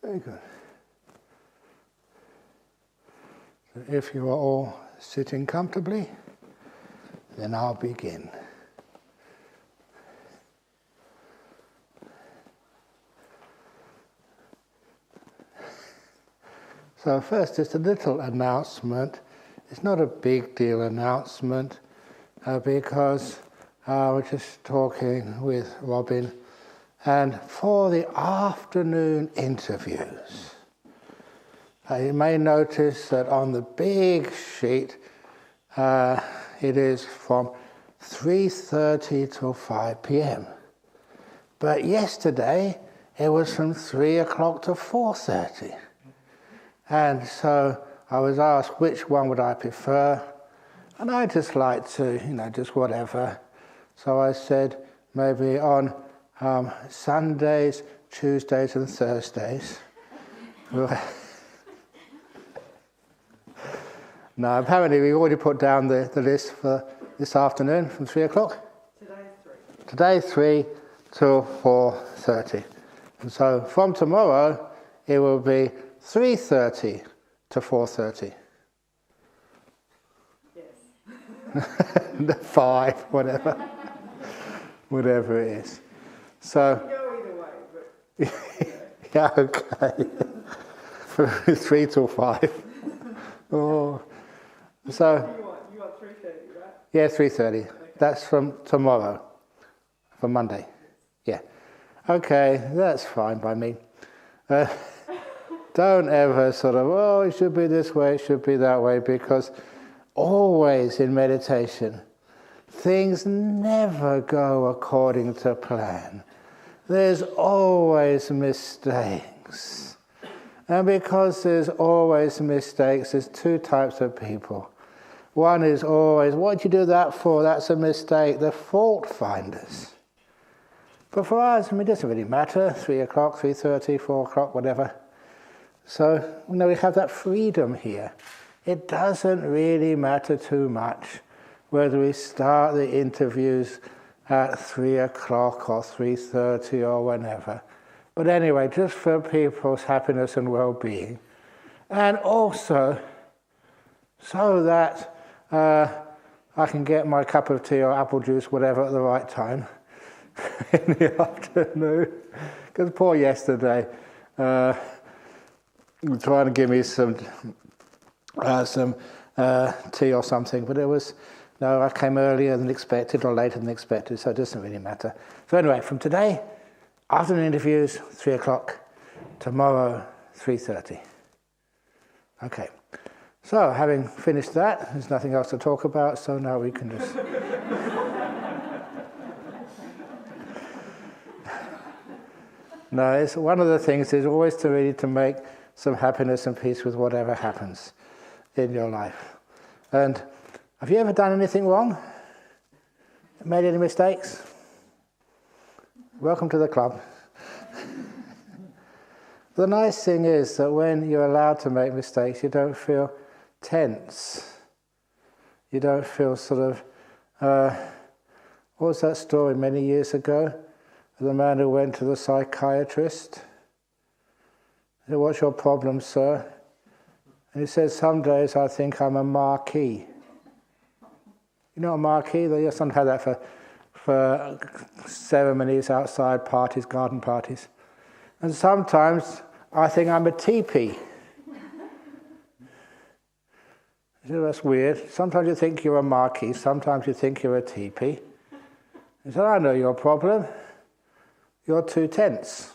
Very good. So if you are all sitting comfortably, then I'll begin. So first, just a little announcement. It's not a big deal announcement because I was just talking with Robin, and for the afternoon interviews, you may notice that on the big sheet it is from 3:30 till 5 p.m. But yesterday it was from 3 o'clock to 4:30. And so I was asked which one would I prefer, and I just like to, just whatever. So I said maybe on Sundays, Tuesdays and Thursdays. Now apparently we've already put down the list for this afternoon from 3 o'clock. Today 3 till 4:30. And so from tomorrow it will be 3:30 to 4:30. Yes. 5, whatever. Whatever it is. So. Go either way, but. Yeah, okay. 3 till 5. Oh. So. You want 3:30, right? Yeah, 3:30. Okay. That's from tomorrow. From Monday. Yeah. Okay, that's fine by me. Don't ever sort of, it should be this way, it should be that way, because always in meditation, things never go according to plan. There's always mistakes. And because there's always mistakes, there's two types of people. One is always, what'd you do that for? That's a mistake. The fault finders. But for us, it doesn't really matter. 3 o'clock, 3:30, 4 o'clock, whatever. So, we have that freedom here. It doesn't really matter too much whether we start the interviews at 3 o'clock or 3:30 or whenever. But anyway, just for people's happiness and well-being. And also, so that I can get my cup of tea or apple juice, whatever, at the right time in the afternoon. Because poor yesterday, trying to give me some tea or something, but I came earlier than expected or later than expected, so it doesn't really matter. So anyway, from today, afternoon interviews, 3 o'clock, tomorrow, 3:30. Okay, so having finished that, there's nothing else to talk about, so now we can just... No, it's one of the things is always to make some happiness and peace with whatever happens in your life. And have you ever done anything wrong? Made any mistakes? Welcome to the club. The nice thing is that when you're allowed to make mistakes, you don't feel tense. You don't feel sort of... what was that story many years ago? The man who went to the psychiatrist. He said, "What's your problem, sir?" And he said, "Some days I think I'm a marquee." You know a marquee? They sometimes have that for ceremonies outside parties, garden parties. And sometimes I think I'm a teepee. He said, "That's weird. Sometimes you think you're a marquee, sometimes you think you're a teepee." He said, "I know your problem. You're too tense."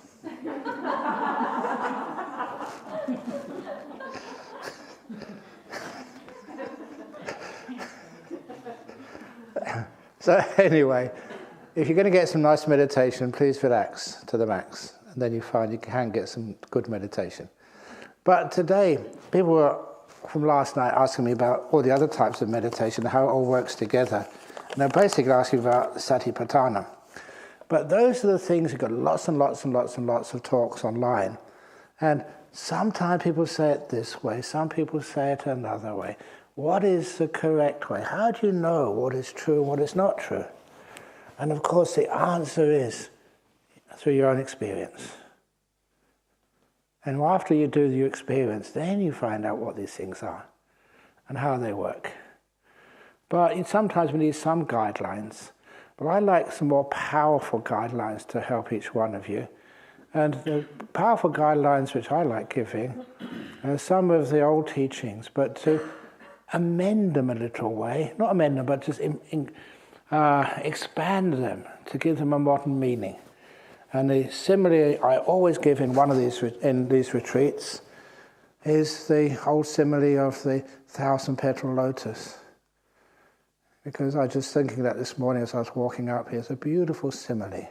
So anyway, if you're going to get some nice meditation, please relax to the max. And then you find you can get some good meditation. But today, people were from last night asking me about all the other types of meditation, how it all works together. And they're basically asking about Satipatthana. But those are the things, you've got lots and lots and lots and lots of talks online. And sometimes people say it this way, some people say it another way. What is the correct way? How do you know what is true and what is not true? And of course the answer is through your own experience. And after you do your experience, then you find out what these things are and how they work. But sometimes we need some guidelines. But I like some more powerful guidelines to help each one of you. And the powerful guidelines which I like giving are some of the old teachings, but to amend them a little way, not amend them, but just expand them to give them a modern meaning. And the simile I always give in one of these retreats is the old simile of the 1,000-petal lotus. Because I was just thinking that this morning as I was walking up here. It's a beautiful simile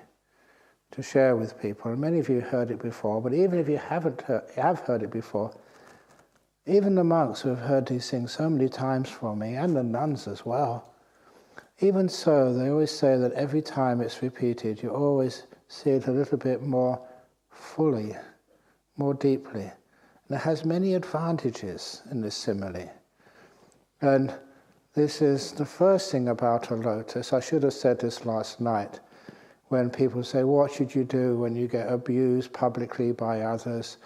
to share with people. And many of you heard it before, but even if you have heard it before, even the monks who have heard these things so many times from me, and the nuns as well, even so, they always say that every time it's repeated, you always see it a little bit more fully, more deeply. And it has many advantages in this simile. And this is the first thing about a lotus. I should have said this last night when people say, what should you do when you get abused publicly by others?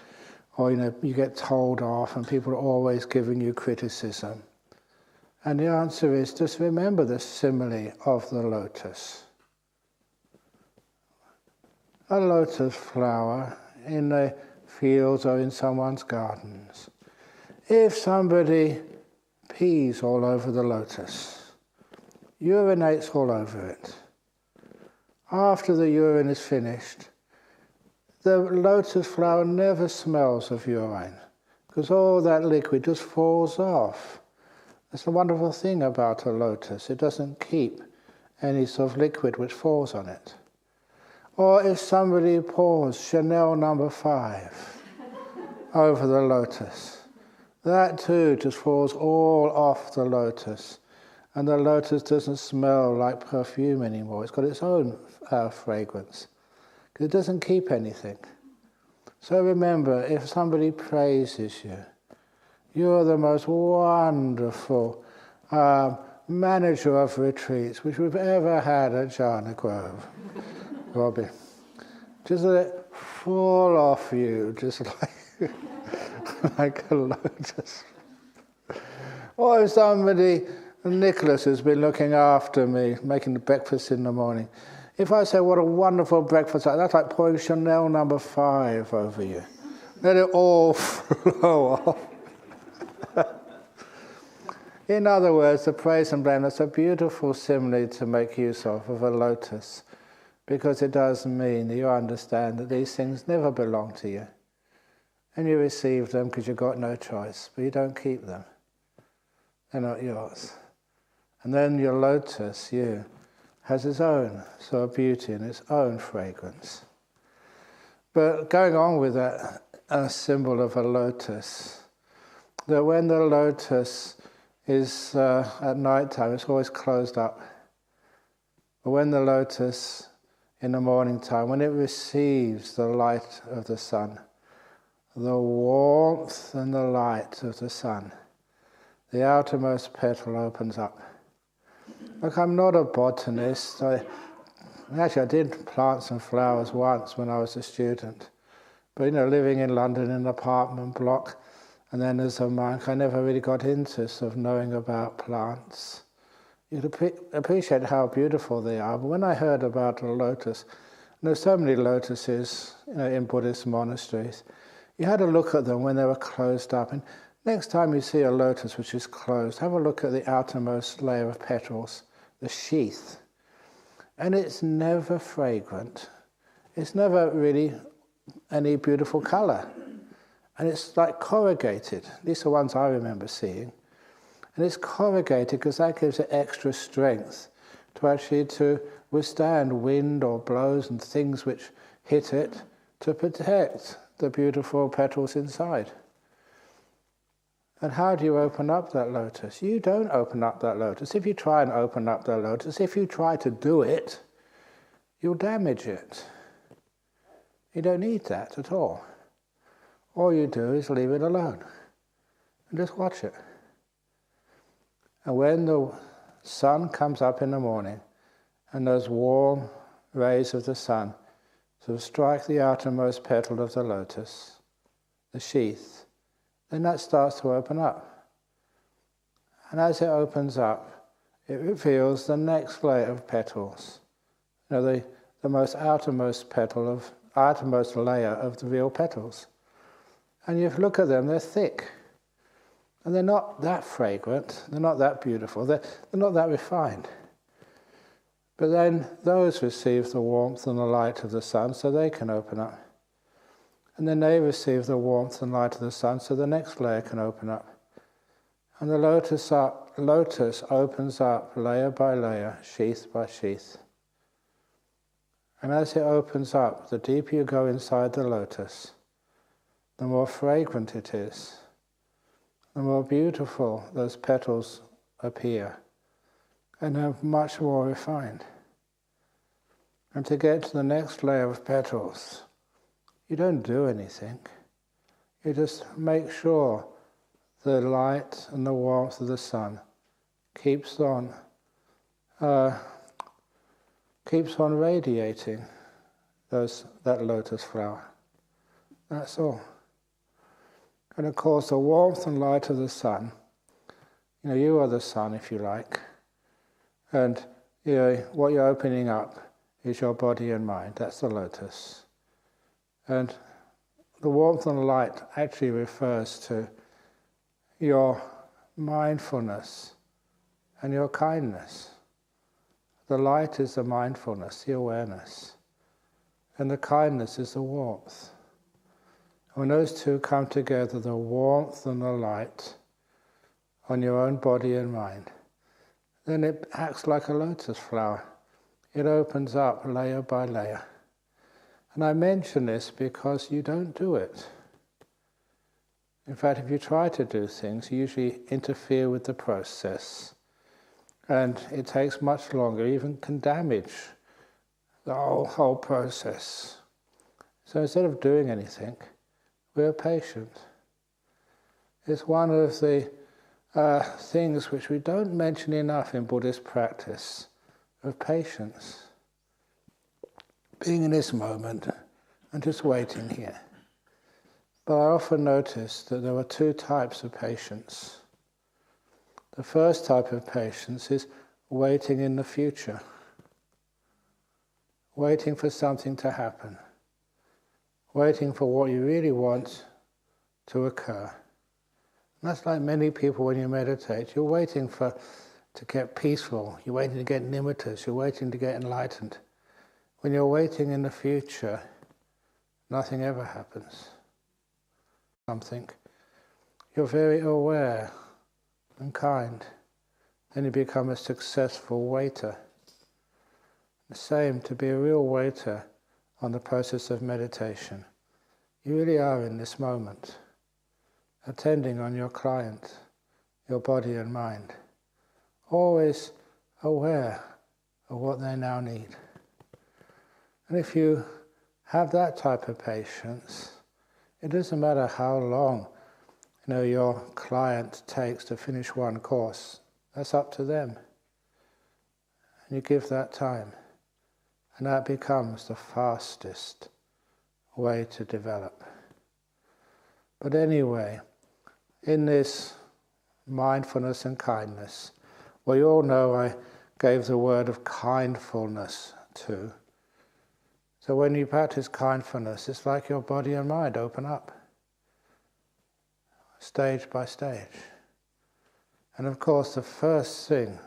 Or you get told off and people are always giving you criticism. And the answer is just remember the simile of the lotus. A lotus flower in the fields or in someone's gardens. If somebody pees all over the lotus, urinates all over it, after the urine is finished, the lotus flower never smells of urine because all that liquid just falls off. That's the wonderful thing about a lotus. It doesn't keep any sort of liquid which falls on it. Or if somebody pours Chanel No. 5 over the lotus, that too just falls all off the lotus. And the lotus doesn't smell like perfume anymore. It's got its own fragrance. Because it doesn't keep anything. So remember, if somebody praises you, you're the most wonderful manager of retreats which we've ever had at Jhana Grove, Robbie. Just let it fall off you, just like, like a lotus. Or if somebody, Nicholas has been looking after me, making the breakfast in the morning. If I say, what a wonderful breakfast, that's like pouring Chanel No. 5 over you. Let it all flow off. In other words, the praise and blame, that's a beautiful simile to make use of a lotus, because it does mean that you understand that these things never belong to you. And you receive them because you've got no choice, but you don't keep them. They're not yours. And then your lotus, you, has its own sort of beauty and its own fragrance. But going on with that symbol of a lotus, that when the lotus is at night time, it's always closed up. But when the lotus in the morning time, when it receives the light of the sun, the warmth and the light of the sun, the outermost petal opens up. Look, I'm not a botanist. Actually, I did plant some flowers once when I was a student. But, living in London in an apartment block, and then as a monk, I never really got into sort of knowing about plants. You'd appreciate how beautiful they are. But when I heard about a lotus, and there's so many lotuses in Buddhist monasteries, you had to look at them when they were closed up. And next time you see a lotus which is closed, have a look at the outermost layer of petals, the sheath. And it's never fragrant. It's never really any beautiful colour. And it's like corrugated. These are the ones I remember seeing. And it's corrugated because that gives it extra strength to withstand wind or blows and things which hit it, to protect the beautiful petals inside. And how do you open up that lotus? You don't open up that lotus. If you try and open up that lotus, if you try to do it, you'll damage it. You don't need that at all. All you do is leave it alone and just watch it. And when the sun comes up in the morning and those warm rays of the sun sort of strike the outermost petal of the lotus, the sheath, then that starts to open up. And as it opens up, it reveals the next layer of petals. You know, the most outermost layer of the real petals. And you look at them, they're thick. And they're not that fragrant, they're not that beautiful, they're not that refined. But then those receive the warmth and the light of the sun, so they can open up. And then they receive the warmth and light of the sun, so the next layer can open up. And the lotus opens up layer by layer, sheath by sheath. And as it opens up, the deeper you go inside the lotus, the more fragrant it is, the more beautiful those petals appear, and they're much more refined. And to get to the next layer of petals, you don't do anything. You just make sure the light and the warmth of the sun keeps on radiating that lotus flower. That's all. And of course, the warmth and light of the sun, you are the sun, if you like. And what you're opening up is your body and mind. That's the lotus. And the warmth and light actually refers to your mindfulness and your kindness. The light is the mindfulness, the awareness. And the kindness is the warmth. When those two come together, the warmth and the light on your own body and mind, then it acts like a lotus flower. It opens up layer by layer. And I mention this because you don't do it. In fact, if you try to do things, you usually interfere with the process. And it takes much longer, even can damage the whole process. So instead of doing anything, we're patient. It's one of the things which we don't mention enough in Buddhist practice, of patience. Being in this moment and just waiting here. But I often noticed that there were two types of patience. The first type of patience is waiting in the future. Waiting for something to happen. Waiting for what you really want to occur. And that's like many people when you meditate. You're waiting to get peaceful. You're waiting to get nimittas. You're waiting to get enlightened. When you're waiting in the future, nothing ever happens. Something. You're very aware and kind. Then you become a successful waiter. The same, to be a real waiter on the process of meditation. You really are in this moment, attending on your client, your body and mind, always aware of what they now need. And if you have that type of patience, it doesn't matter how long your client takes to finish one course. That's up to them. And you give that time. And that becomes the fastest way to develop. But anyway, in this mindfulness and kindness, well, you all know I gave the word of kindfulness too. So when you practice kindfulness, it's like your body and mind open up, stage by stage. And of course, the first thing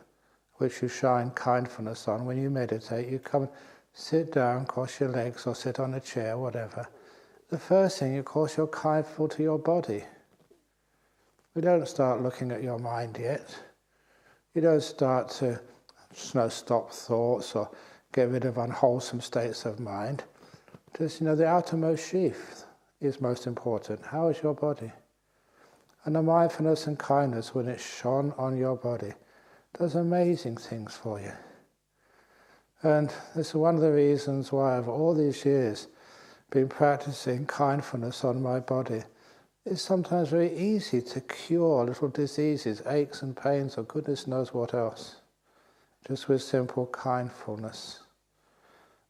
which you shine kindfulness on when you meditate, you come, sit down, cross your legs, or sit on a chair, whatever. The first thing, of course, you're kindful to your body. You don't start looking at your mind yet. You don't start to stop thoughts or get rid of unwholesome states of mind. Just, the outermost sheath is most important. How is your body? And the mindfulness and kindness, when it's shone on your body, does amazing things for you. And this is one of the reasons why I've all these years been practicing kindfulness on my body. It's sometimes very easy to cure little diseases, aches and pains, or goodness knows what else, just with simple kindfulness.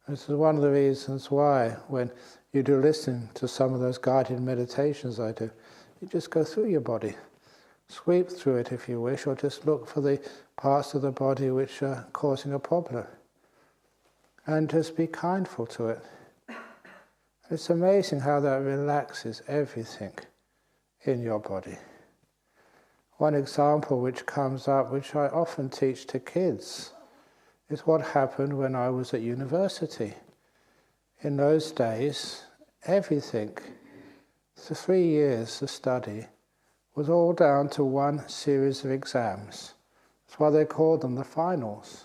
This is one of the reasons why when you do listen to some of those guided meditations I do, you just go through your body. Sweep through it if you wish, or just look for the parts of the body which are causing a problem. And just be kindful to it. It's amazing how that relaxes everything in your body. One example which comes up, which I often teach to kids, is what happened when I was at university. In those days, everything, for 3 years of study, was all down to one series of exams. That's why they called them the finals.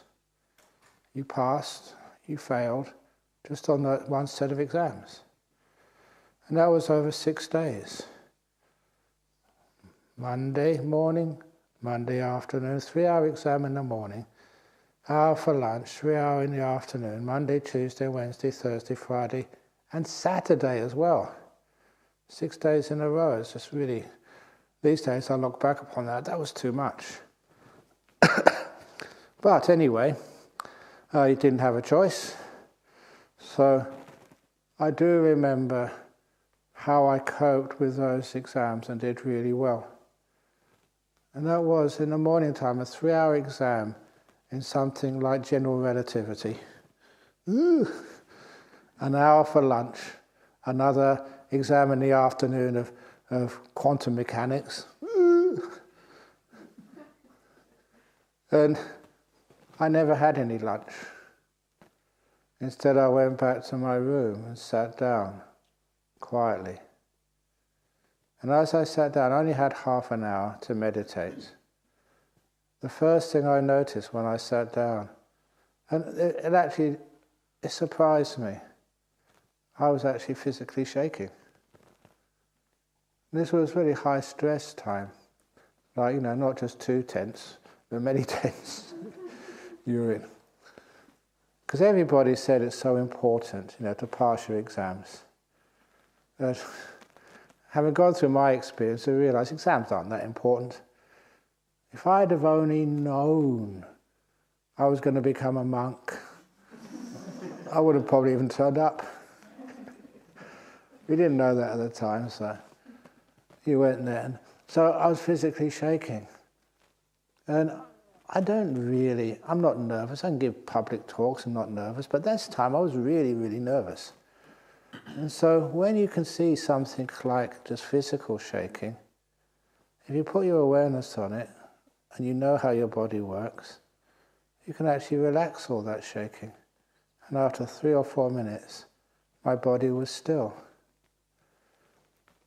You passed, you failed, just on that one set of exams. And that was over 6 days. Monday morning, Monday afternoon, 3-hour exam in the morning, hour for lunch, 3 hours in the afternoon, Monday, Tuesday, Wednesday, Thursday, Friday, and Saturday as well. 6 days in a row. It's just really, these days I look back upon that, that was too much. But anyway, you didn't have a choice. So I do remember how I coped with those exams and did really well. And that was, in the morning time, a 3-hour exam in something like general relativity. Ooh. An hour for lunch, another exam in the afternoon of quantum mechanics. Ooh. And I never had any lunch. Instead, I went back to my room and sat down quietly. And as I sat down, I only had half an hour to meditate. The first thing I noticed when I sat down, and it surprised me, I was actually physically shaking. This was really high stress time. Like, not just 2 tenths, but many tenths you're in. Because everybody said it's so important, to pass your exams. But having gone through my experience, I realised exams aren't that important. If I'd have only known I was going to become a monk, I would have probably even turned up. We didn't know that at the time, so you went there. And so I was physically shaking. And I'm not nervous. I can give public talks, I'm not nervous. But this time I was really, really nervous. And so when you can see something like just physical shaking, if you put your awareness on it, and you know how your body works, you can actually relax all that shaking. And after 3 or 4 minutes, my body was still.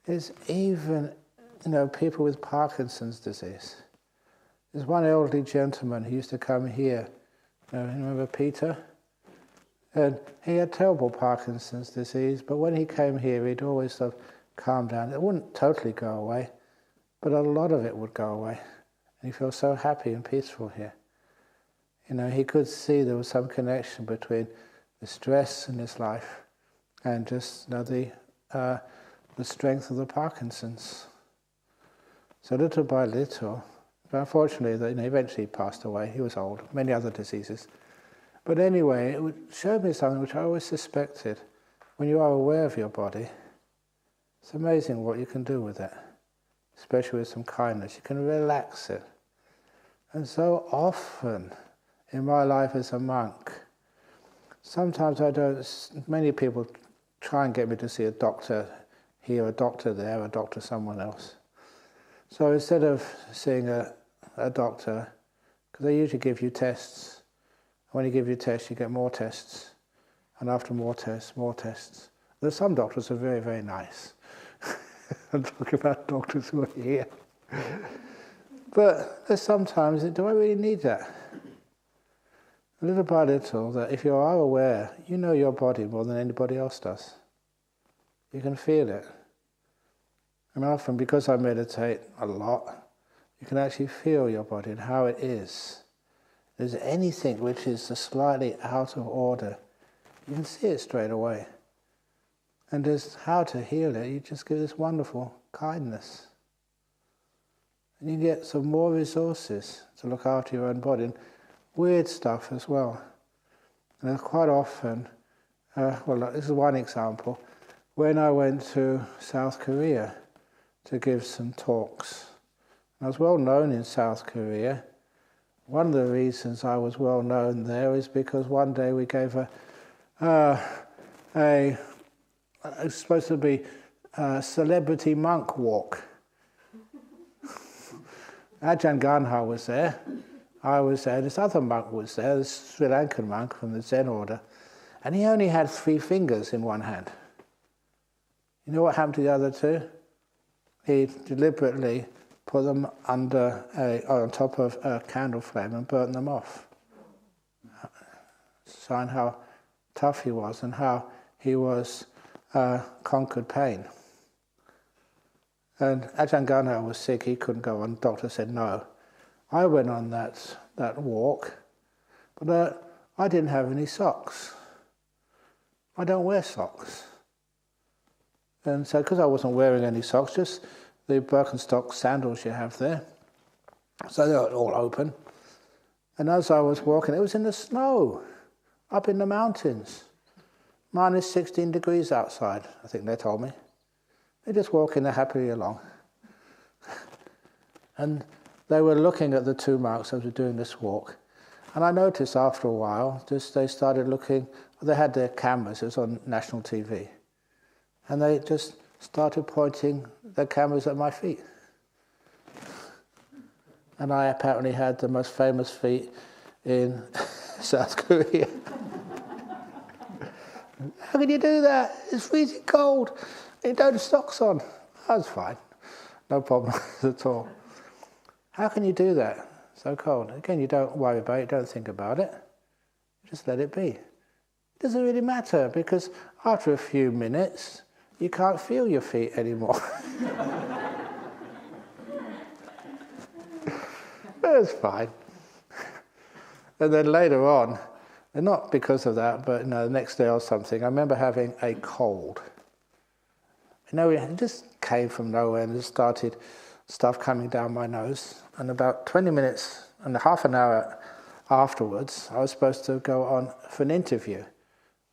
There's even, people with Parkinson's disease. There's one elderly gentleman who used to come here. Remember Peter? And he had terrible Parkinson's disease, but when he came here, he'd always sort of calm down. It wouldn't totally go away, but a lot of it would go away. And he felt so happy and peaceful here. He could see there was some connection between the stress in his life and just the strength of the Parkinson's. So little by little, but unfortunately, eventually he passed away. He was old, many other diseases. But anyway, it showed me something which I always suspected. When you are aware of your body, it's amazing what you can do with it, especially with some kindness. You can relax it. And so often in my life as a monk, sometimes many people try and get me to see a doctor here, a doctor there, a doctor someone else. So instead of seeing a doctor, because they usually give you tests, when you give you tests, you get more tests, and after more tests, more tests. There's some doctors who are very, very nice. I'm talking about doctors who are here. But there's sometimes, do I really need that? Little by little, that if you are aware, you know your body more than anybody else does. You can feel it. And often, because I meditate a lot, you can actually feel your body and how it is. If there's anything which is slightly out of order, you can see it straight away. And there's how to heal it. You just give this wonderful kindness. And you get some more resources to look after your own body. And weird stuff as well. And quite often, this is one example. when I went to South Korea to give some talks. I was well known in South Korea. One of the reasons I was well known there is because one day we gave it's supposed to be a celebrity monk walk. Ajahn Brahm was there. I was there. This other monk was there, this Sri Lankan monk from the Zen order, and he only had 3 fingers in one hand. You know what happened to the other 2? He deliberately put them on top of a candle flame and burnt them off. Showing how tough he was and how he was conquered pain. And Ajahn Brahm was sick, he couldn't go on. The doctor said no. I went on that walk, but I didn't have any socks. I don't wear socks. And so because I wasn't wearing any socks, just the Birkenstock sandals you have there, so they were all open. And as I was walking, it was in the snow, up in the mountains. Minus 16 degrees outside, I think they told me. They're just walking there happily along. And they were looking at the 2 monks as we were doing this walk. And I noticed after a while, they started looking, they had their cameras, it was on national TV. And they just started pointing their cameras at my feet. And I apparently had the most famous feet in South Korea. How can you do that? It's freezing cold. You don't have socks on. That's fine. No problem at all. How can you do that? So cold. Again, you don't worry about it, don't think about it. Just let it be. It doesn't really matter because after a few minutes, you can't feel your feet anymore. It's fine. And then later on, and not because of that, but the next day or something, I remember having a cold. It just came from nowhere and just started stuff coming down my nose. And about 20 minutes and half an hour afterwards, I was supposed to go on for an interview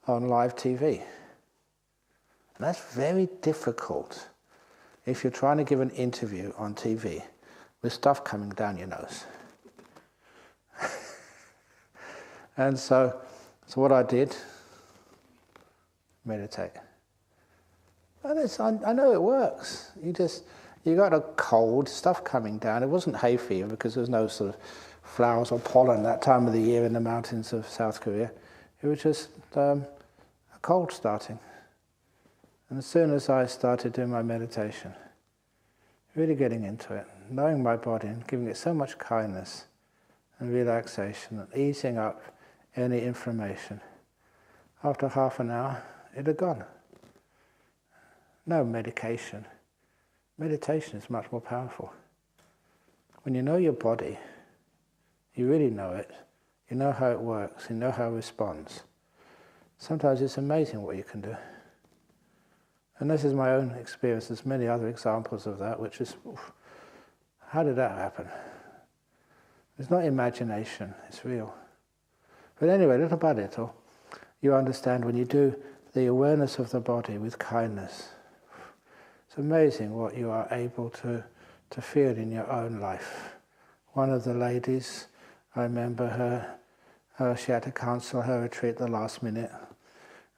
on live TV. And that's very difficult if you're trying to give an interview on TV with stuff coming down your nose. And so what I did, meditate. And I know it works. You got a cold, stuff coming down. It wasn't hay fever because there was no sort of flowers or pollen that time of the year in the mountains of South Korea. It was just a cold starting. And as soon as I started doing my meditation, really getting into it, knowing my body and giving it so much kindness and relaxation and easing up any inflammation, after half an hour, it had gone. No medication. Meditation is much more powerful. When you know your body, you really know it, you know how it works, you know how it responds. Sometimes it's amazing what you can do. And this is my own experience. There's many other examples of that, which is, how did that happen? It's not imagination, it's real. But anyway, little by little, you understand when you do the awareness of the body with kindness, it's amazing what you are able to feel in your own life. One of the ladies, I remember her, she had to cancel her retreat at the last minute.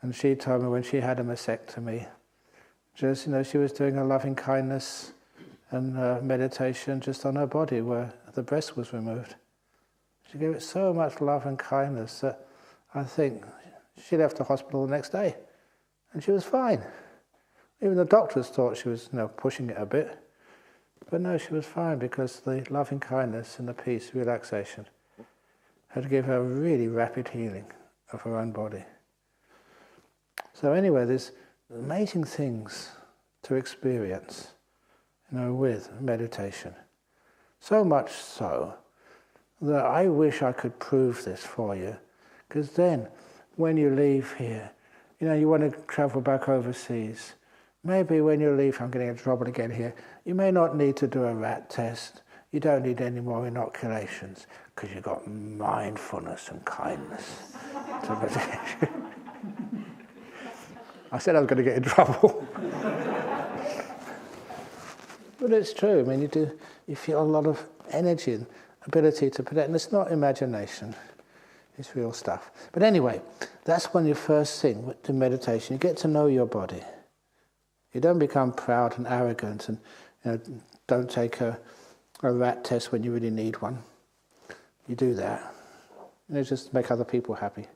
And she told me when she had a mastectomy, just, she was doing a loving kindness and meditation just on her body where the breast was removed. She gave it so much love and kindness that I think she left the hospital the next day and she was fine. Even the doctors thought she was pushing it a bit. But no, she was fine because the loving kindness and the peace, relaxation, had given her a really rapid healing of her own body. So anyway, there's amazing things to experience, with meditation. So much so that I wish I could prove this for you, because then when you leave here, you want to travel back overseas. Maybe when you leave, I'm getting into trouble again here, you may not need to do a rat test. You don't need any more inoculations because you've got mindfulness and kindness to meditation. I said I was going to get in trouble. But it's true. I mean, you feel a lot of energy and ability to protect. And it's not imagination. It's real stuff. But anyway, that's when you first thing with the meditation. You get to know your body. You don't become proud and arrogant and don't take a rat test when you really need one. You do that. Just make other people happy.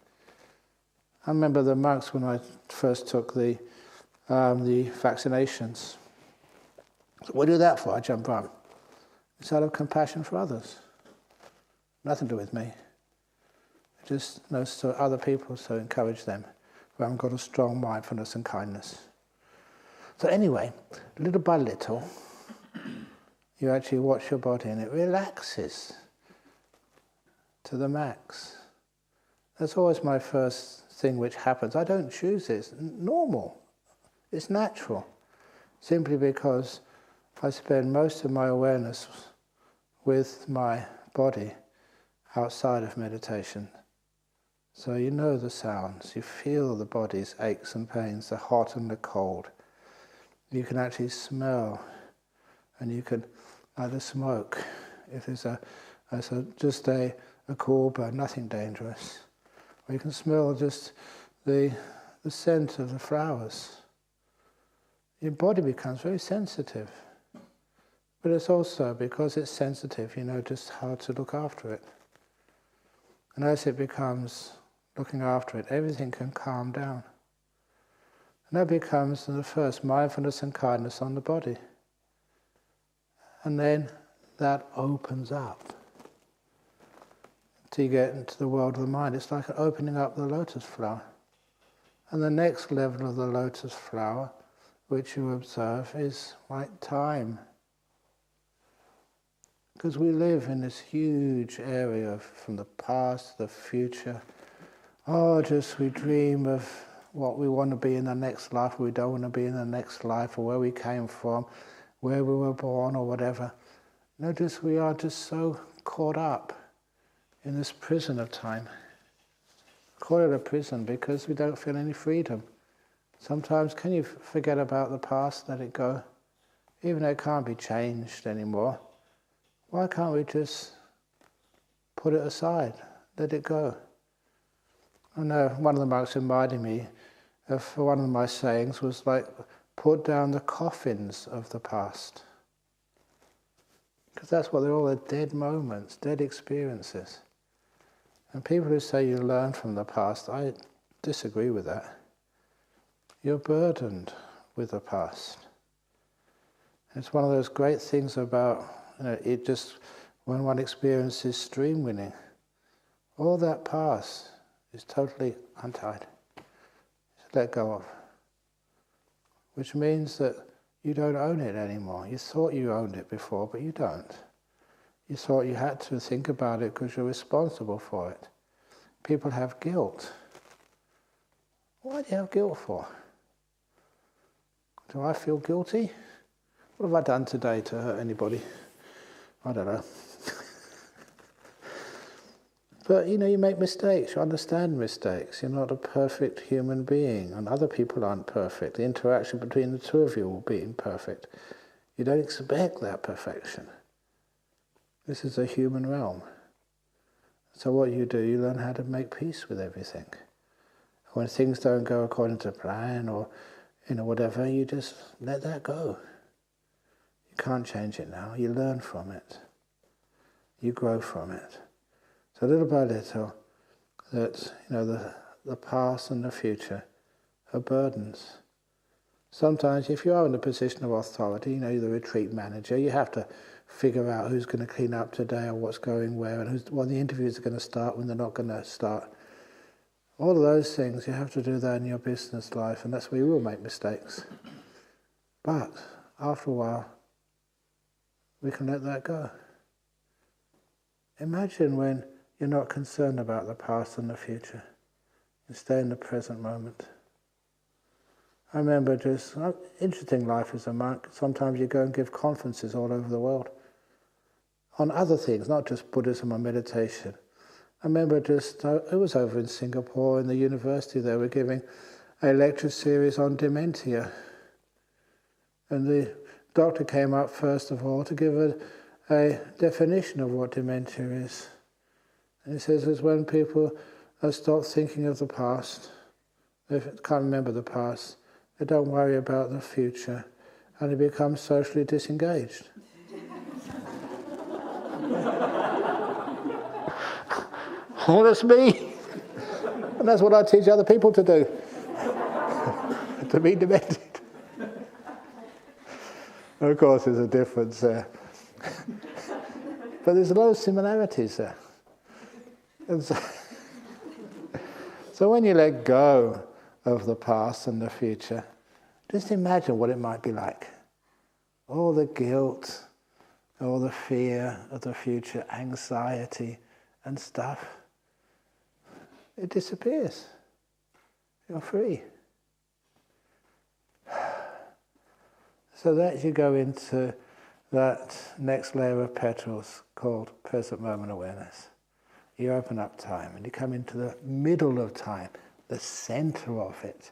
I remember the monks when I first took the vaccinations. So what do you do that for, Ajahn Brahm? It's out of compassion for others. Nothing to do with me. Just so other people, so encourage them. We haven't got a strong mindfulness and kindness. So anyway, little by little, you actually watch your body and it relaxes to the max. That's always my first thing which happens. I don't choose it. It's normal. It's natural. Simply because I spend most of my awareness with my body outside of meditation. So you know the sounds, you feel the body's aches and pains, the hot and the cold. You can actually smell, and you can either smoke, if it's just a cool burn, nothing dangerous. Or you can smell just the scent of the flowers. Your body becomes very sensitive. But it's also, because it's sensitive, you know just how to look after it. And as it becomes looking after it, everything can calm down. And that becomes the first mindfulness and kindness on the body. And then that opens up. Till you get into the world of the mind, it's like opening up the lotus flower. And the next level of the lotus flower, which you observe, is like time. Because we live in this huge area from the past, the future. We dream of what we want to be in the next life, or we don't want to be in the next life, or where we came from, where we were born, or whatever. Notice we are just so caught up in this prison of time. Call it a prison because we don't feel any freedom. Sometimes can you forget about the past, let it go? Even though it can't be changed anymore. Why can't we just put it aside, let it go? I know one of the monks reminded me of one of my sayings was like, put down the coffins of the past. Because that's what they're all, the dead moments, dead experiences. And people who say you learn from the past, I disagree with that. You're burdened with the past. It's one of those great things about, it just, when one experiences stream winning, all that past is totally untied. It's let go of. Which means that you don't own it anymore. You thought you owned it before, but you don't. You thought you had to think about it because you're responsible for it. People have guilt. Why do you have guilt for? Do I feel guilty? What have I done today to hurt anybody? I don't know. But you make mistakes, you understand mistakes. You're not a perfect human being, and other people aren't perfect. The interaction between the two of you will be imperfect. You don't expect that perfection. This is a human realm. So what you do, you learn how to make peace with everything. When things don't go according to plan or whatever, you just let that go. You can't change it now. You learn from it. You grow from it. So little by little, that the past and the future are burdens. Sometimes, if you are in a position of authority, you're the retreat manager, you have to figure out who's going to clean up today or what's going where and when the interviews are going to start, when they're not going to start. All of those things, you have to do that in your business life, and that's where you will make mistakes. But after a while, we can let that go. Imagine when you're not concerned about the past and the future. You stay in the present moment. I remember interesting life as a monk. Sometimes you go and give conferences all over the world on other things, not just Buddhism or meditation. I remember it was over in Singapore, in the university they were giving a lecture series on dementia. And the doctor came up first of all to give a definition of what dementia is. And he says it's when people stop thinking of the past, they can't remember the past, they don't worry about the future, and they become socially disengaged. Oh, that's me. And that's what I teach other people to do. To be demented. Of course, there's a difference there. But there's a lot of similarities there. And so when you let go of the past and the future, just imagine what it might be like. All the guilt, all the fear of the future, anxiety and stuff, it disappears. You're free. So that you go into that next layer of petals called present moment awareness. You open up time and you come into the middle of time, the center of it.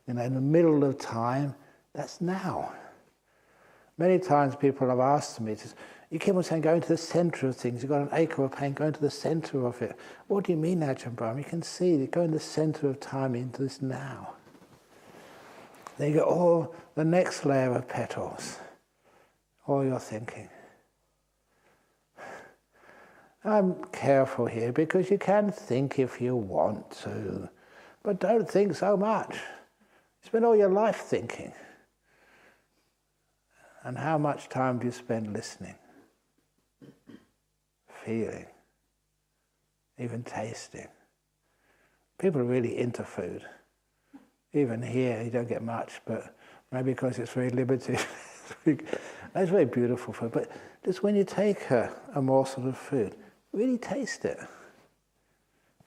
In the middle of time, that's now. Many times people have asked me, you keep on saying go into the center of things, you've got an ache or a pain, go into the center of it. What do you mean, Ajahn Brahm? You can see, you go in the center of time into this now. Then you get the next layer of petals, all your thinking. I'm careful here because you can think if you want to, but don't think so much. You spend all your life thinking. And how much time do you spend listening, feeling, even tasting? People are really into food. Even here, you don't get much, but maybe because it's very limited. It's very beautiful food. But just when you take a morsel of food, really taste it.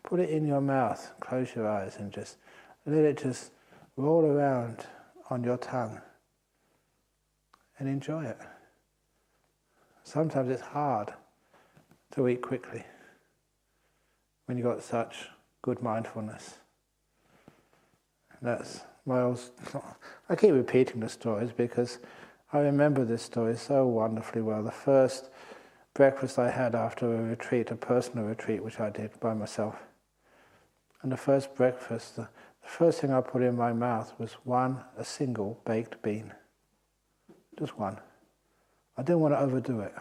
Put it in your mouth, close your eyes, and just let it just roll around on your tongue. And enjoy it. Sometimes it's hard to eat quickly when you've got such good mindfulness. That's I keep repeating the stories because I remember this story so wonderfully well. The first breakfast I had after a retreat, a personal retreat, which I did by myself. And the first breakfast, the first thing I put in my mouth was a single baked bean. Just one. I didn't want to overdo it.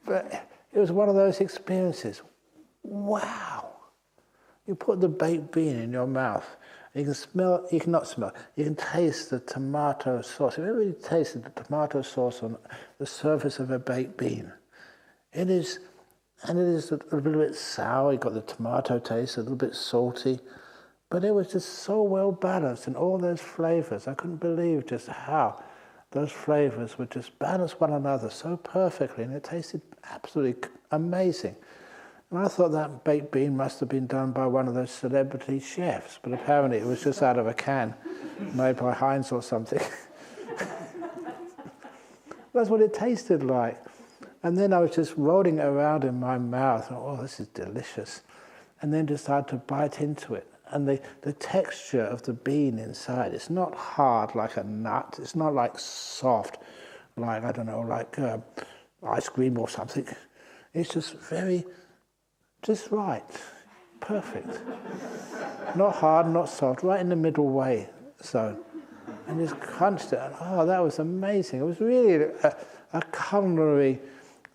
But it was one of those experiences. Wow! You put the baked bean in your mouth. You can taste the tomato sauce. Have you ever really tasted the tomato sauce on the surface of a baked bean? It is a little bit sour. You got the tomato taste, a little bit salty. But it was just so well balanced in all those flavors. I couldn't believe just how those flavors would just balance one another so perfectly, and it tasted absolutely amazing. And I thought that baked bean must have been done by one of those celebrity chefs, but apparently it was just out of a can, made by Heinz or something. That's what it tasted like. And then I was just rolling it around in my mouth, and oh, this is delicious. And then just started to bite into it. And the texture of the bean inside, it's not hard like a nut, it's not like soft, like, I don't know, like ice cream or something. It's just just right, perfect. Not hard, not soft, right in the middle way zone. And just crunched it, and oh, that was amazing. It was really a culinary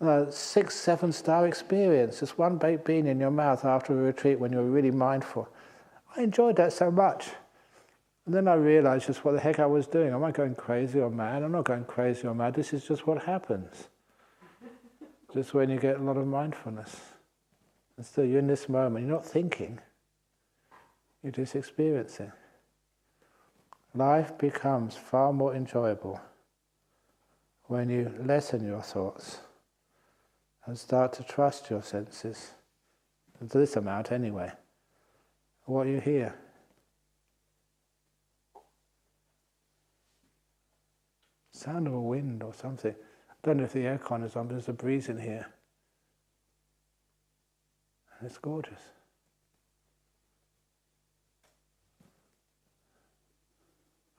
6, 7-star experience. Just one baked bean in your mouth after a retreat when you're really mindful. I enjoyed that so much. And then I realized just what the heck I was doing. Am I going crazy or mad? I'm not going crazy or mad. This is just what happens. Just when you get a lot of mindfulness. And still you're in this moment. You're not thinking. You're just experiencing. Life becomes far more enjoyable when you lessen your thoughts and start to trust your senses. And to this amount anyway. What you hear. Sound of a wind or something. I don't know if the aircon is on, but there's a breeze in here. It's gorgeous.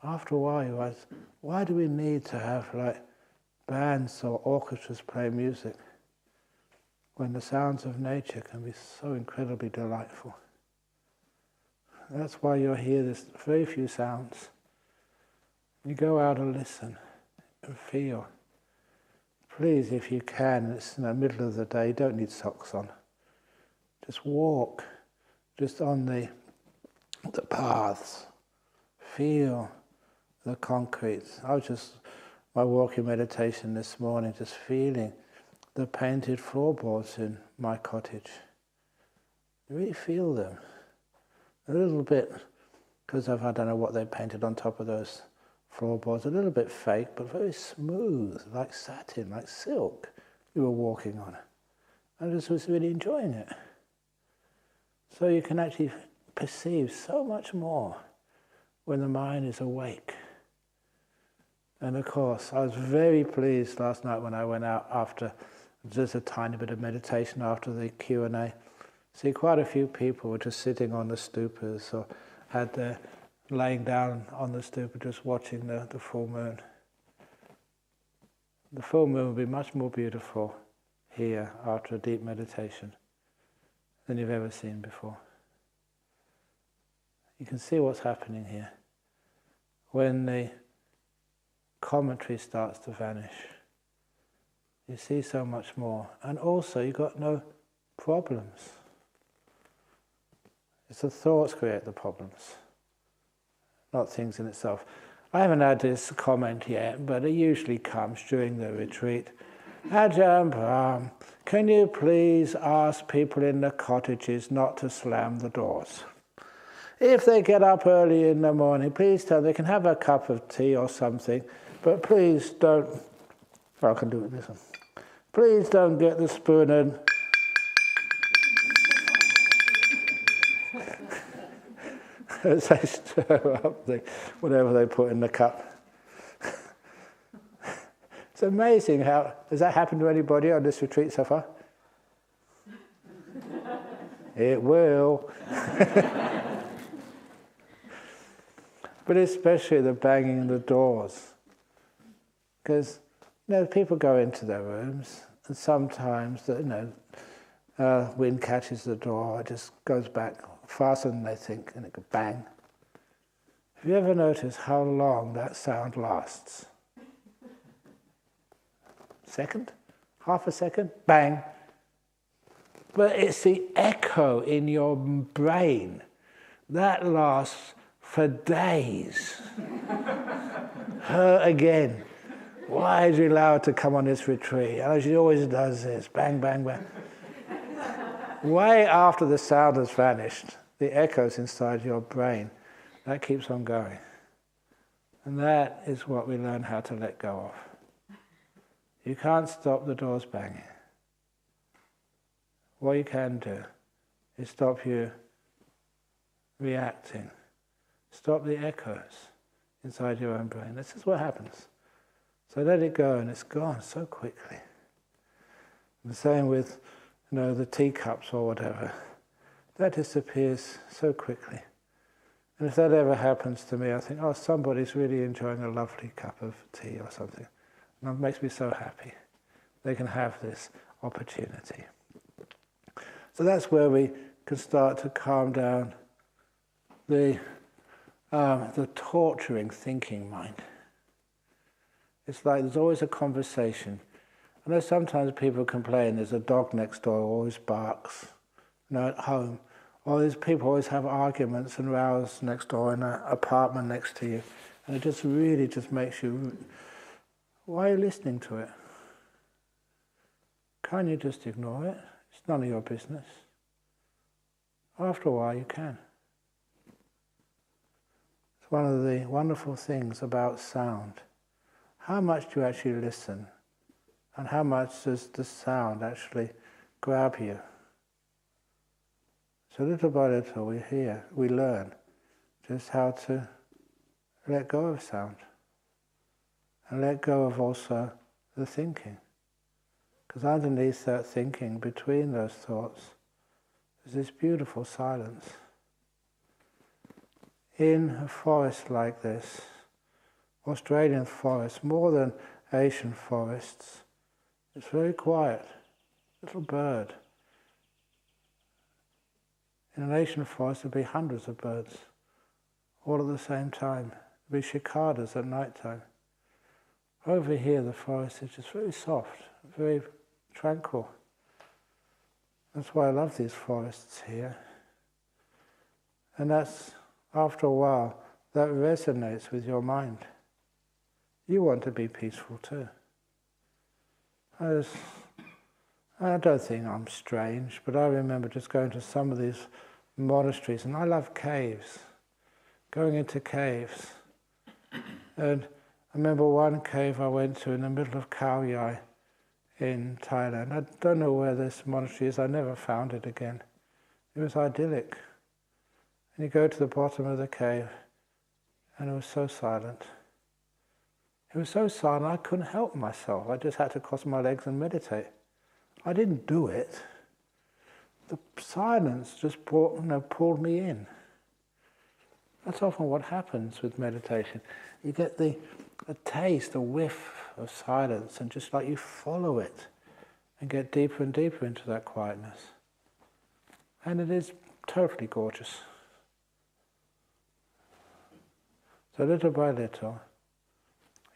After a while you ask, why do we need to have like bands or orchestras play music when the sounds of nature can be so incredibly delightful? That's why you'll hear this very few sounds. You go out and listen and feel. Please, if you can, it's in the middle of the day, you don't need socks on. Just walk, just on the paths. Feel the concrete. I was just, my walking meditation this morning, just feeling the painted floorboards in my cottage. You really feel them. A little bit, because I don't know what they painted on top of those floorboards, a little bit fake, but very smooth, like satin, like silk you were walking on. I just was really enjoying it. So you can actually perceive so much more when the mind is awake. And of course, I was very pleased last night when I went out after just a tiny bit of meditation after the Q&A. See, quite a few people were just sitting on the stupas or had their laying down on the stupa just watching the full moon. The full moon will be much more beautiful here after a deep meditation than you've ever seen before. You can see what's happening here. When the commentary starts to vanish, you see so much more. And also you've got no problems. It's the thoughts create the problems, not things in itself. I haven't had this comment yet, but it usually comes during the retreat. Ajahn Brahm, can you please ask people in the cottages not to slam the doors? If they get up early in the morning, please tell them they can have a cup of tea or something, but please don't, I can do it with this one. Please don't get the spoon and as they stir up whatever they put in the cup. It's amazing how, has that happened to anybody on this retreat so far? It will. But especially the banging the doors. Because, people go into their rooms and sometimes, wind catches the door, it just goes back faster than they think, and it could bang. Have you ever noticed how long that sound lasts? Second? Half a second? Bang! But it's the echo in your brain that lasts for days. Her again. Why is he allowed to come on this retreat? Oh, she always does this. Bang, bang, bang. Way after the sound has vanished, the echoes inside your brain, that keeps on going. And that is what we learn how to let go of. You can't stop the doors banging. What you can do is stop you reacting. Stop the echoes inside your own brain. This is what happens. So let it go and it's gone so quickly. And the same with the teacups or whatever. That disappears so quickly. And if that ever happens to me, I think, oh, somebody's really enjoying a lovely cup of tea or something. And it makes me so happy. They can have this opportunity. So that's where we can start to calm down the torturing thinking mind. It's like there's always a conversation. I know sometimes people complain there's a dog next door who always barks, at home. Or there's people always have arguments and rows next door in an apartment next to you. And it just really just makes you, why are you listening to it? Can't you just ignore it? It's none of your business. After a while you can. It's one of the wonderful things about sound. How much do you actually listen? And how much does the sound actually grab you? So little by little we learn just how to let go of sound. And let go of also the thinking. Because underneath that thinking, between those thoughts, there's this beautiful silence. In a forest like this, Australian forest, more than Asian forests, it's very quiet. Little bird. In an Asian forest there'd be hundreds of birds, all at the same time. There'd be cicadas at night time. Over here the forest is just very soft, very tranquil. That's why I love these forests here. And that's, after a while, that resonates with your mind. You want to be peaceful too. I don't think I'm strange, but I remember just going to some of these monasteries, and I love caves, going into caves. And I remember one cave I went to in the middle of Khao Yai in Thailand. I don't know where this monastery is, I never found it again. It was idyllic. And you go to the bottom of the cave, and it was so silent. It was so silent I couldn't help myself. I just had to cross my legs and meditate. I didn't do it. The silence just pulled me in. That's often what happens with meditation. You get a taste, a whiff of silence, and just like you follow it and get deeper and deeper into that quietness. And it is totally gorgeous. So little by little,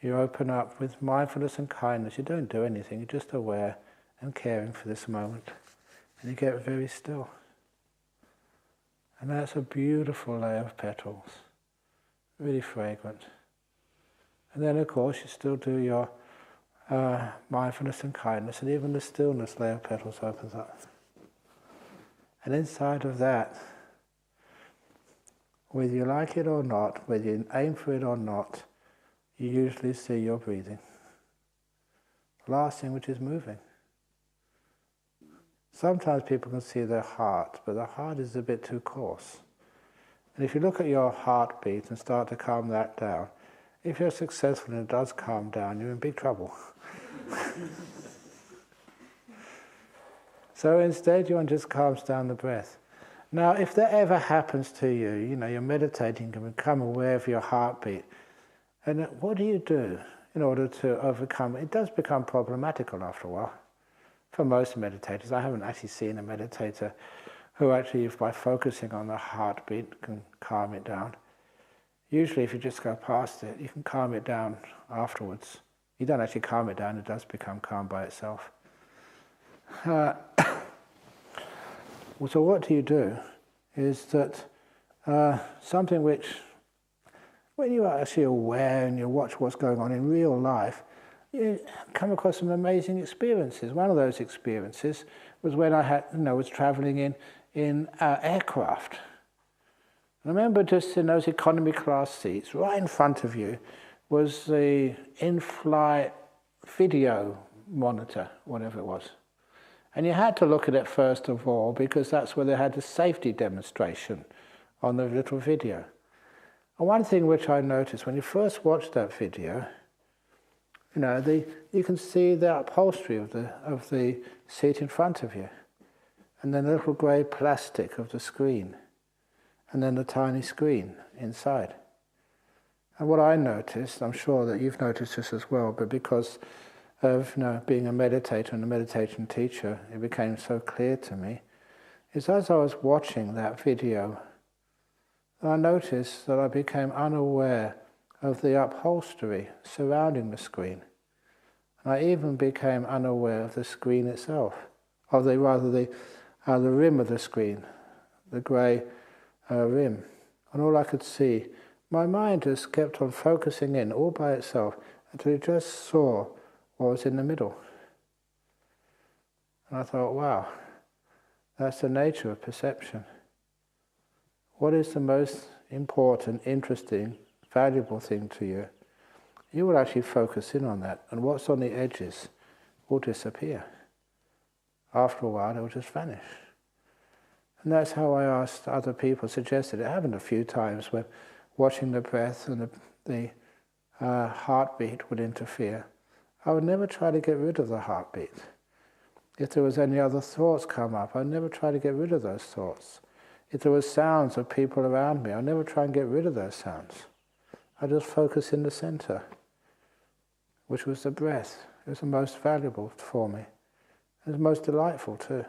you open up with mindfulness and kindness. You don't do anything, you're just aware and caring for this moment. And you get very still. And that's a beautiful layer of petals, really fragrant. And then of course you still do your mindfulness and kindness, and even the stillness layer of petals opens up. And inside of that, whether you like it or not, whether you aim for it or not, you usually see your breathing. The last thing which is moving. Sometimes people can see their heart, but the heart is a bit too coarse. And if you look at your heartbeat and start to calm that down, if you're successful and it does calm down, you're in big trouble. So instead, you want to just calm down the breath. Now, if that ever happens to you, you're meditating and become aware of your heartbeat, and what do you do in order to overcome it? It does become problematical after a while. For most meditators, I haven't actually seen a meditator who actually, by focusing on the heartbeat, can calm it down. Usually, if you just go past it, you can calm it down afterwards. You don't actually calm it down, it does become calm by itself. So what do? Is that something which, when you are actually aware and you watch what's going on in real life, you come across some amazing experiences. One of those experiences was when I was traveling in aircraft. I remember just in those economy class seats, right in front of you was the in-flight video monitor, whatever it was. And you had to look at it first of all because that's where they had the safety demonstration on the little video. And one thing which I noticed when you first watched that video, you can see the upholstery of the seat in front of you, and then the little grey plastic of the screen, and then the tiny screen inside. And what I noticed, I'm sure that you've noticed this as well, but because of being a meditator and a meditation teacher, it became so clear to me, is as I was watching that video, I noticed that I became unaware of the upholstery surrounding the screen. And I even became unaware of the screen itself, of the rim of the screen, the grey rim. And all I could see, my mind just kept on focusing in all by itself until it just saw what was in the middle. And I thought, wow, that's the nature of perception. What is the most important, interesting, valuable thing to you? You will actually focus in on that, and what's on the edges will disappear. After a while, it will just vanish. And that's how I asked other people, suggested it happened a few times when watching the breath and the heartbeat would interfere. I would never try to get rid of the heartbeat. If there was any other thoughts come up, I never try to get rid of those thoughts. If there was sounds of people around me, I never try and get rid of those sounds. I just focus in the center, which was the breath. It was the most valuable for me. It was most delightful too.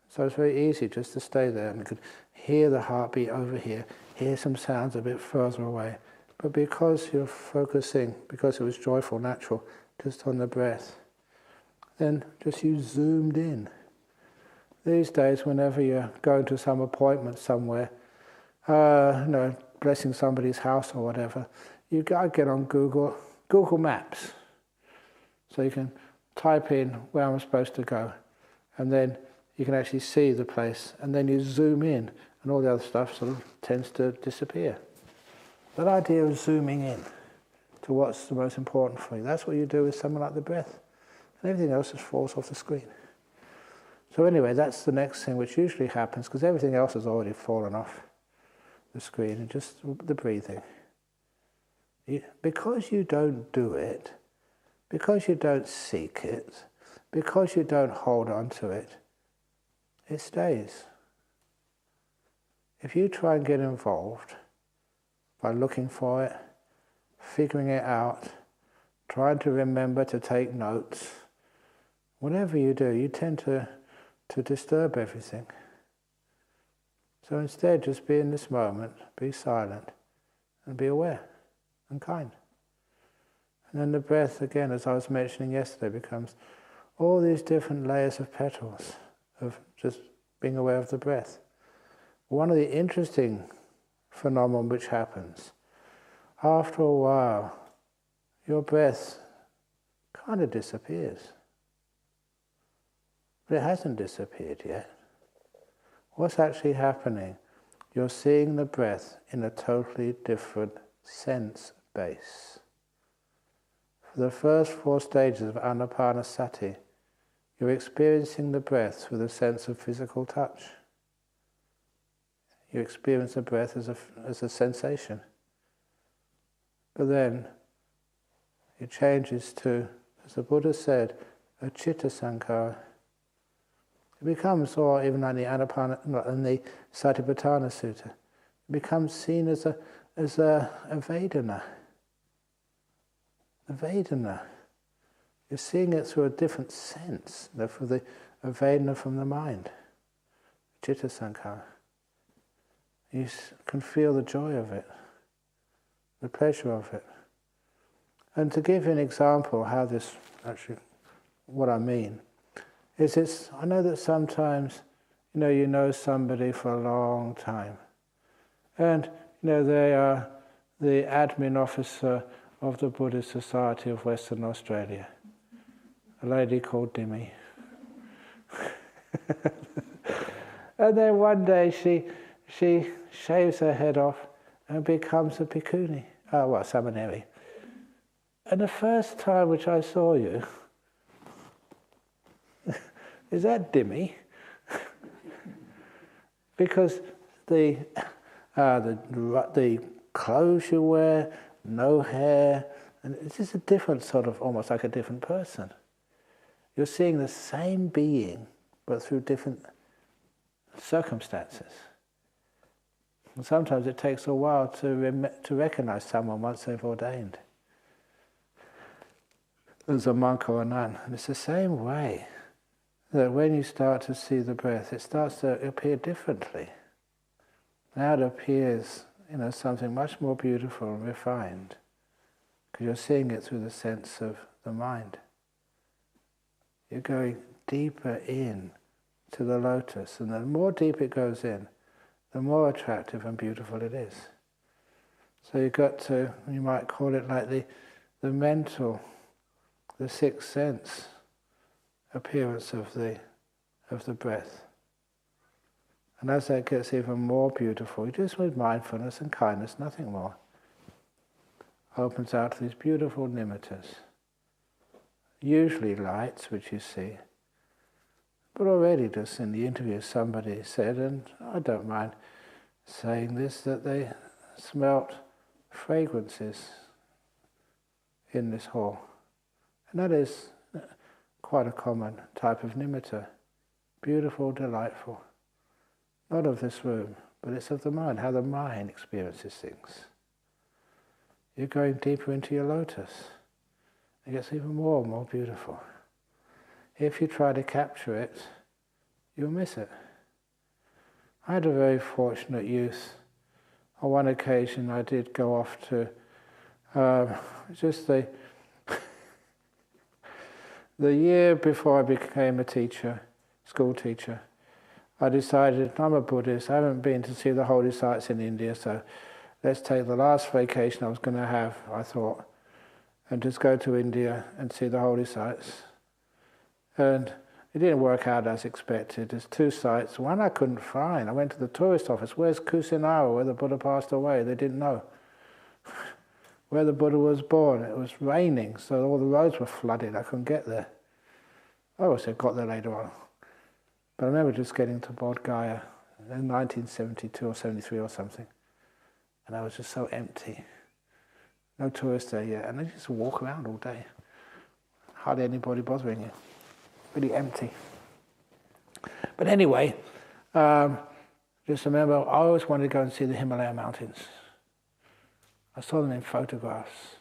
So it's very easy just to stay there, and you could hear the heartbeat over here, hear some sounds a bit further away. But because you're focusing, because it was joyful, natural, just on the breath, then just you zoomed in. These days, whenever you're going to some appointment somewhere, blessing somebody's house or whatever, you gotta get on Google Maps. So you can type in where I'm supposed to go, and then you can actually see the place, and then you zoom in, and all the other stuff sort of tends to disappear. That idea of zooming in to what's the most important for you, that's what you do with something like the breath. And everything else just falls off the screen. So anyway, that's the next thing which usually happens, because everything else has already fallen off the screen, and just the breathing. Because you don't do it, because you don't seek it, because you don't hold on to it, it stays. If you try and get involved by looking for it, figuring it out, trying to remember to take notes, whatever you do, you tend to disturb everything. So instead, just be in this moment, be silent, and be aware and kind. And then the breath, again, as I was mentioning yesterday, becomes all these different layers of petals, of just being aware of the breath. One of the interesting phenomena which happens, after a while, your breath kind of disappears. But it hasn't disappeared yet. What's actually happening? You're seeing the breath in a totally different sense base. For the first 4 stages of Anapanasati, you're experiencing the breath through the sense of physical touch. You experience the breath as a sensation. But then it changes to, as the Buddha said, a citta sankhara. It becomes, or even in the Satipatthana Sutta, it becomes seen as a Vedana. A Vedana. You're seeing it through a different sense, for the Vedana from the mind, citta sankhara. You can feel the joy of it, the pleasure of it. And to give you an example how this actually, what I mean, is I know that sometimes, you know somebody for a long time, and they are the admin officer of the Buddhist Society of Western Australia, a lady called Dimmy. And then one day she shaves her head off and becomes a bhikkhuni, samaneri. And the first time which I saw you, is that Dimmy? Because the clothes you wear, no hair, and it's just a different sort of, almost like a different person. You're seeing the same being, but through different circumstances. And sometimes it takes a while to recognize someone once they've ordained as a monk or a nun. And it's the same way that when you start to see the breath, it starts to appear differently. Now it appears, something much more beautiful and refined, because you're seeing it through the sense of the mind. You're going deeper in to the lotus, and the more deep it goes in, the more attractive and beautiful it is. So you've got to, you might call it like the mental, the sixth sense appearance of the breath. And as that gets even more beautiful, you just with mindfulness and kindness, nothing more, opens out to these beautiful nimittas. Usually lights, which you see. But already just in the interview somebody said, and I don't mind saying this, that they smelt fragrances in this hall. And that is quite a common type of nimitta. Beautiful, delightful. Not of this room, but it's of the mind, how the mind experiences things. You're going deeper into your lotus. It gets even more and more beautiful. If you try to capture it, you'll miss it. I had a very fortunate youth. On one occasion I did go off to just the year before I became a teacher, school teacher. I decided, I'm a Buddhist, I haven't been to see the holy sites in India, so let's take the last vacation I was going to have, I thought, and just go to India and see the holy sites. And it didn't work out as expected. There's 2 sites. One I couldn't find. I went to the tourist office. Where's Kusinara, where the Buddha passed away? They didn't know. Where the Buddha was born, it was raining, so all the roads were flooded. I couldn't get there. I also got there later on. But I remember just getting to Bodh Gaya in 1972 or 73 or something. And I was just so empty. No tourists there yet. And I just walk around all day. Hardly anybody bothering you. Really empty. But anyway, just remember, I always wanted to go and see the Himalaya mountains. I saw them in photographs,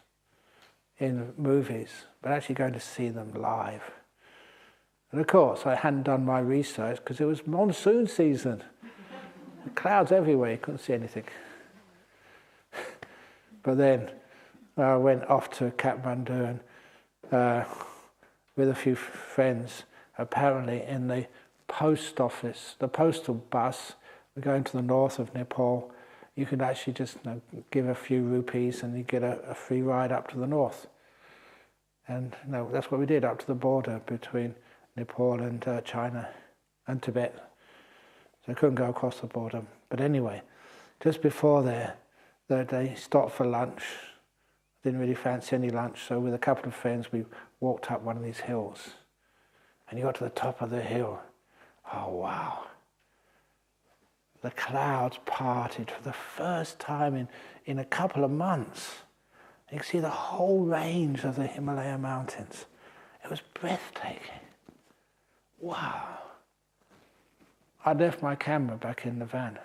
in movies, but actually going to see them live. And of course, I hadn't done my research because it was monsoon season. Clouds everywhere, you couldn't see anything. But then I went off to Kathmandu and with a few friends, apparently in the post office, the postal bus, we're going to the north of Nepal. You could actually just give a few rupees and you get a free ride up to the north. And that's what we did, up to the border between Nepal and China and Tibet. So I couldn't go across the border. But anyway, just before there, they stopped for lunch. Didn't really fancy any lunch, so with a couple of friends we walked up one of these hills. And you got to the top of the hill. Oh wow. The clouds parted for the first time in a couple of months. You could see the whole range of the Himalaya mountains. It was breathtaking. Wow. I left my camera back in the van.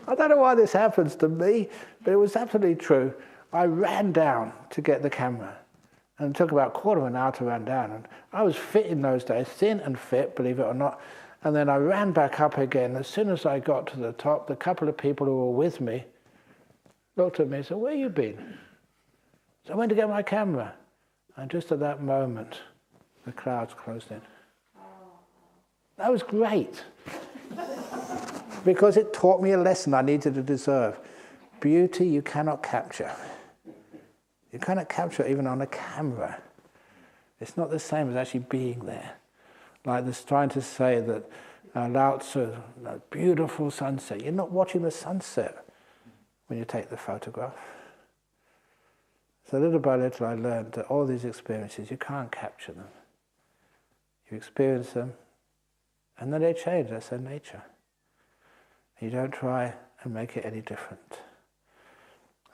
I don't know why this happens to me, but it was absolutely true. I ran down to get the camera. And it took about a quarter of an hour to run down. And I was fit in those days, thin and fit, believe it or not. And then I ran back up again. As soon as I got to the top, the couple of people who were with me looked at me and said, "Where you been?" So I went to get my camera. And just at that moment, the clouds closed in. That was great. Because it taught me a lesson I needed to deserve. Beauty you cannot capture. You cannot capture it even on a camera. It's not the same as actually being there. Like this trying to say that Lao Tzu, beautiful sunset. You're not watching the sunset when you take the photograph. So little by little I learned that all these experiences, you can't capture them. You experience them, and then they change, that's their nature. You don't try and make it any different.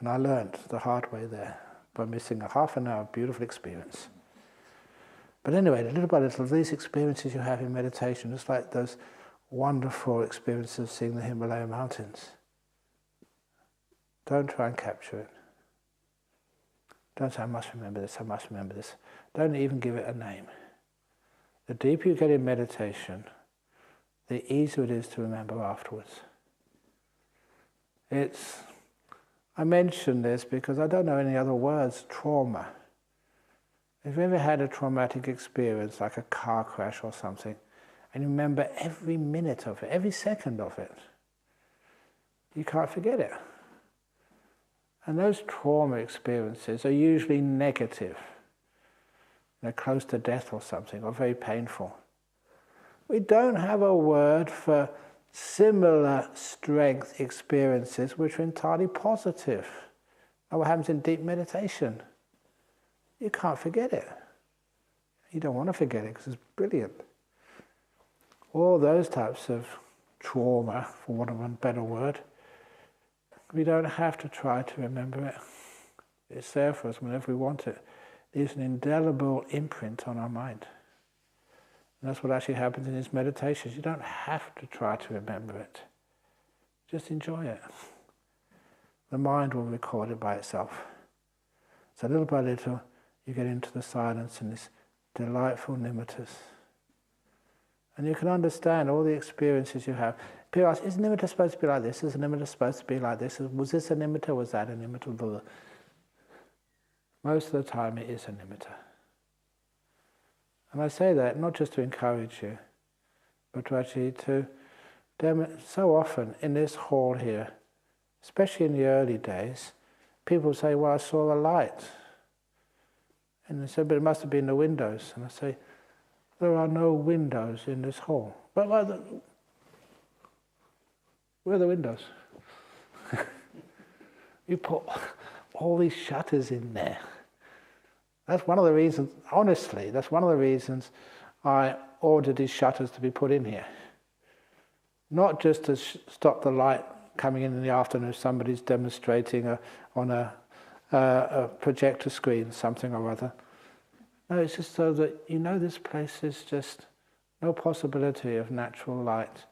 And I learned the hard way there by missing a half an hour of beautiful experience. But anyway, little by little, these experiences you have in meditation, just like those wonderful experiences of seeing the Himalaya mountains, don't try and capture it. Don't say, I must remember this, I must remember this. Don't even give it a name. The deeper you get in meditation, the easier it is to remember afterwards. I mention this because I don't know any other words, trauma. If you ever had a traumatic experience, like a car crash or something, and you remember every minute of it, every second of it, you can't forget it. And those trauma experiences are usually negative. They're close to death or something, or very painful. We don't have a word for similar strength experiences which are entirely positive. And what happens in deep meditation? You can't forget it. You don't want to forget it because it's brilliant. All those types of trauma, for want of a better word, we don't have to try to remember it. It's there for us whenever we want it. leaves an indelible imprint on our mind. And that's what actually happens in these meditations. You don't have to try to remember it. Just enjoy it. The mind will record it by itself. So little by little, you get into the silence and this delightful nimittas. And you can understand all the experiences you have. People ask, is nimitta supposed to be like this? Is a nimitta supposed to be like this? Was this a nimitta? Was that a nimitta? Most of the time it is a nimitta. And I say that not just to encourage you, but to actually so often in this hall here, especially in the early days, people say, well, I saw a light. And they say, but it must have been the windows. And I say, there are no windows in this hall. But where are the windows? You put all these shutters in there. That's one of the reasons, honestly, that's one of the reasons I ordered these shutters to be put in here. Not just to stop the light coming in the afternoon if somebody's demonstrating on a projector screen, something or other. No, it's just so that you know this place is just no possibility of natural light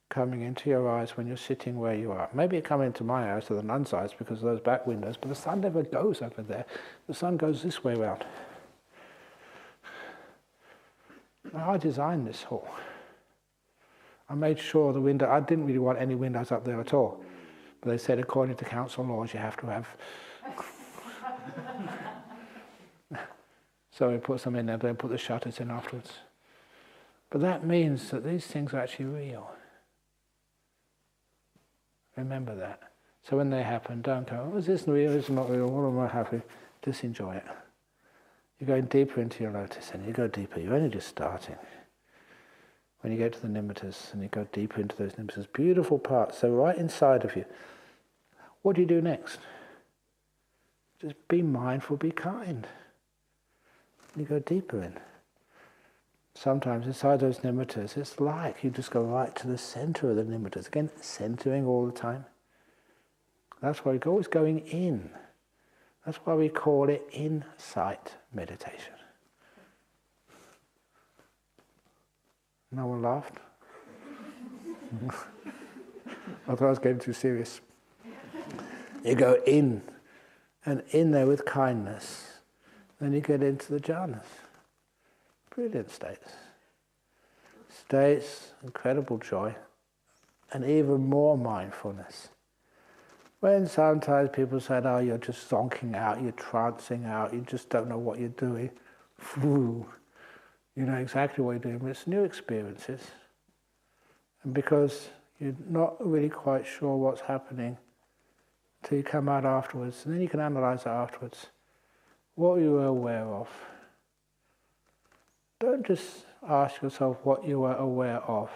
coming into your eyes when you're sitting where you are. Maybe it come into my eyes or the nun's eyes because of those back windows, but the sun never goes over there. The sun goes this way round. Now, I designed this hall. I made sure the window, I didn't really want any windows up there at all. But they said according to council laws you have to have. So we put some in there, then put the shutters in afterwards. But that means that these things are actually real. Remember that. So when they happen, don't go, oh, is this real, is it not real, what am I happy? Just enjoy it. You're going deeper into your lotus and you go deeper. You're only just starting. When you get to the nimittas and you go deeper into those nimittas, beautiful parts, so right inside of you. What do you do next? Just be mindful, be kind. You go deeper in. Sometimes inside those nimittas, it's like you just go right to the center of the nimittas. Again, centering all the time. That's why we're always going in. That's why we call it insight meditation. No one laughed? I thought I was getting too serious. You go in, and in there with kindness. Then you get into the jhanas. Brilliant states. States, incredible joy, and even more mindfulness. When sometimes people say, oh, you're just zonking out, you're trancing out, you just don't know what you're doing. Whew. You know exactly what you're doing, but it's new experiences. And because you're not really quite sure what's happening till you come out afterwards, and then you can analyze it afterwards. What you were aware of. Don't just ask yourself what you were aware of.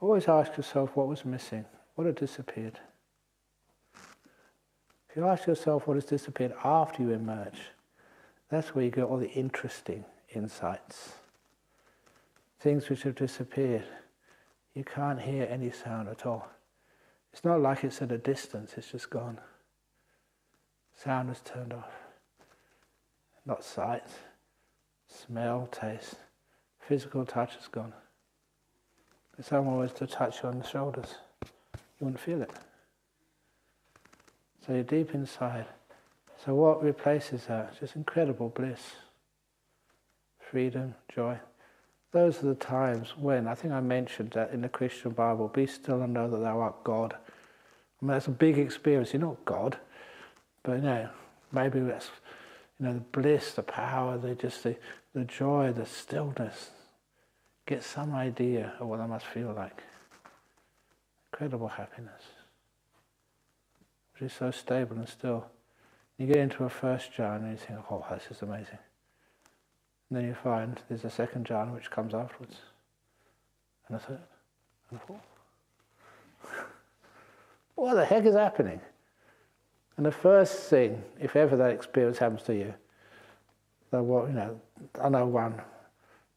Always ask yourself what was missing, what had disappeared. If you ask yourself what has disappeared after you emerge, that's where you get all the interesting insights. Things which have disappeared. You can't hear any sound at all. It's not like it's at a distance, it's just gone. Sound is turned off. Not sight, smell, taste. Physical touch is gone. If someone was to touch you on the shoulders, you wouldn't feel it. So you're deep inside. So what replaces that? Just incredible bliss, freedom, joy. Those are the times when, I think I mentioned that in the Christian Bible, be still and know that thou art God. I mean, that's a big experience. You're not God, but maybe that's, the bliss, the power, the joy, the stillness. Get some idea of what that must feel like. Incredible happiness. Which is so stable and still. You get into a first jhana and you think, oh, this is amazing. And then you find there's a second jhana which comes afterwards. And a third. And a fourth. What the heck is happening? And the first thing, if ever that experience happens to you, I know one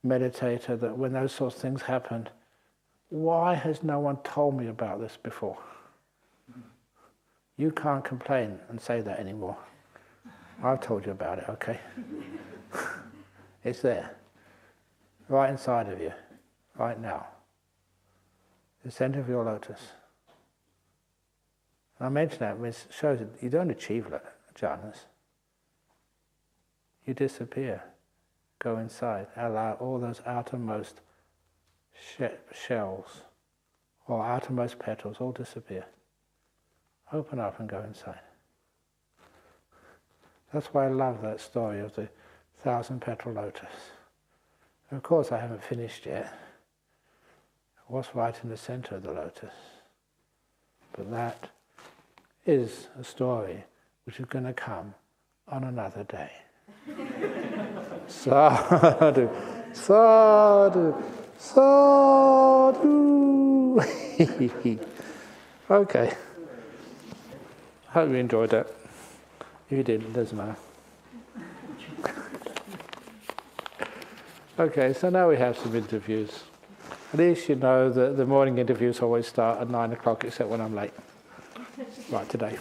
meditator that when those sorts of things happened, why has no one told me about this before? You can't complain and say that anymore. I've told you about it, okay? It's there, right inside of you, right now. The center of your lotus. And I mention that because it shows that you don't achieve jhanas. You disappear. Go inside. Allow all those outermost shells or outermost petals all disappear. Open up and go inside. That's why I love that story of the 1,000-petal lotus. Of course I haven't finished yet. What's right in the center of the lotus? But that is a story which is going to come on another day. Sadhu, sadhu, sadhu. Okay. Hope you enjoyed that. If you didn't, it doesn't matter. Okay, so now we have some interviews. At least you know that the morning interviews always start at 9 o'clock, except when I'm late. Right, today.